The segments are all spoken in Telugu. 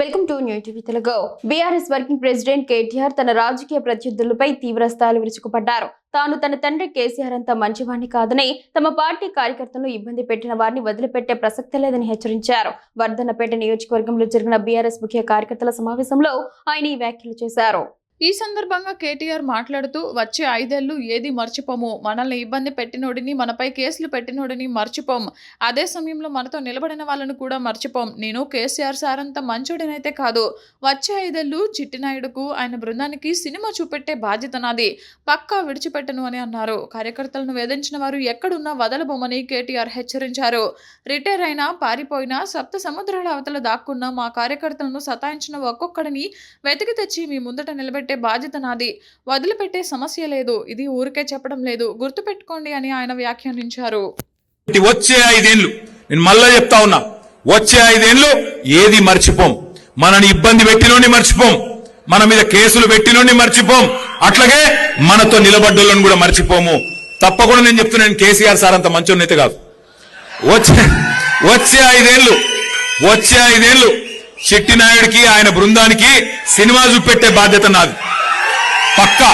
Welcome to new TV Telugu. BRS working president KTR తన రాజకీయ ప్రత్యర్థులపై తీవ్ర స్థాయిలో విరుచుకుపడ్డారు. తాను తన తండ్రి కేసీఆర్ అంత మంచివాణ్ణి కాదని, తమ పార్టీ కార్యకర్తలను ఇబ్బంది పెట్టిన వారిని వదిలిపెట్టే ప్రసక్తే లేదని హెచ్చరించారు. వర్ధన్నపేట నియోజకవర్గంలో జరిగిన బీఆర్ఎస్ ముఖ్య కార్యకర్తల సమావేశంలో ఆయన ఈ వ్యాఖ్యలు చేశారు. ఈ సందర్భంగా కేటీఆర్ మాట్లాడుతూ, వచ్చే 5 ఏళ్లు ఏది మర్చిపోము, మనల్ని ఇబ్బంది పెట్టినోడిని, మనపై కేసులు పెట్టినోడిని మర్చిపోం, అదే సమయంలో మనతో నిలబడిన వాళ్ళను కూడా మర్చిపోం. నేను కేసీఆర్ సార్ అంత మంచోడినైతే కాదు. వచ్చే 5 ఏళ్లు చిట్టినాయుడుకు, ఆయన బృందానికి సినిమా చూపెట్టే బాధ్యత నాది, పక్కా విడిచిపెట్టను అని అన్నారు. కార్యకర్తలను వేధించిన వారు ఎక్కడున్నా వదలబోమని కేటీఆర్ హెచ్చరించారు. రిటైర్ అయినా, పారిపోయినా, సప్త సముద్రాల అవతల దాక్కున్న మా కార్యకర్తలను సతాయించిన ఒక్కొక్కడిని వెతికి తెచ్చి మీ ముందట నిలబెట్టే బాధ్యత నాది, వదిలిపెట్టే సమస్య లేదు, ఇది ఊరికే చెప్పడం లేదు, గుర్తుపెట్టుకోండి అని ఆయన వ్యాఖ్యానించారు. వచ్చే 5 ఏళ్లు నేను మళ్ళా చెప్తా ఉన్నా, వచ్చే 5 ఏళ్లు ఏది మర్చిపోం, మనని ఇబ్బంది పెట్టినోని మర్చిపోం, మన మీద కేసులు పెట్టినోని మర్చిపోం, అట్లాగే మనతో నిలబడ్డోళ్ళని కూడా మర్చిపోము. తప్పకుండా నేను చెప్తున్నాను, కేసీఆర్ సార్ అంత మంచోనైతే కాదు. వచ్చే 5 ఏళ్లు చిట్టినాయుడికి, ఆయన బృందానికి సినిమా చూపెట్టే బాధ్యత నాది, పక్కా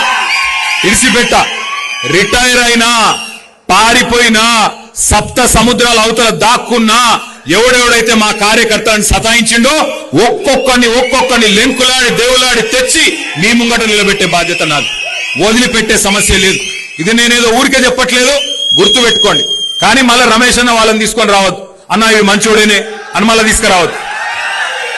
ఇడిసిపెట్ట. రిటైర్ అయినా, పారిపోయినా, సప్త సముద్రాల అవతల దాక్కున్నా, ఎవడెవడైతే మా కార్యకర్తలను సతాయించిండో ఒక్కొక్కరిని లెంకులాడి దేవులాడి తెచ్చి మీ ముంగట నిలబెట్టే బాధ్యత నాది, వదిలిపెట్టే సమస్య లేదు. ఇది నేనేదో ఊరికే చెప్పట్లేదు, గుర్తు పెట్టుకోండి. కానీ మళ్ళీ రమేష్ అన్న వాళ్ళని తీసుకొని రావద్దు, అన్న ఇవి మంచోడేనే అని మళ్ళీ తీసుకురావద్దు.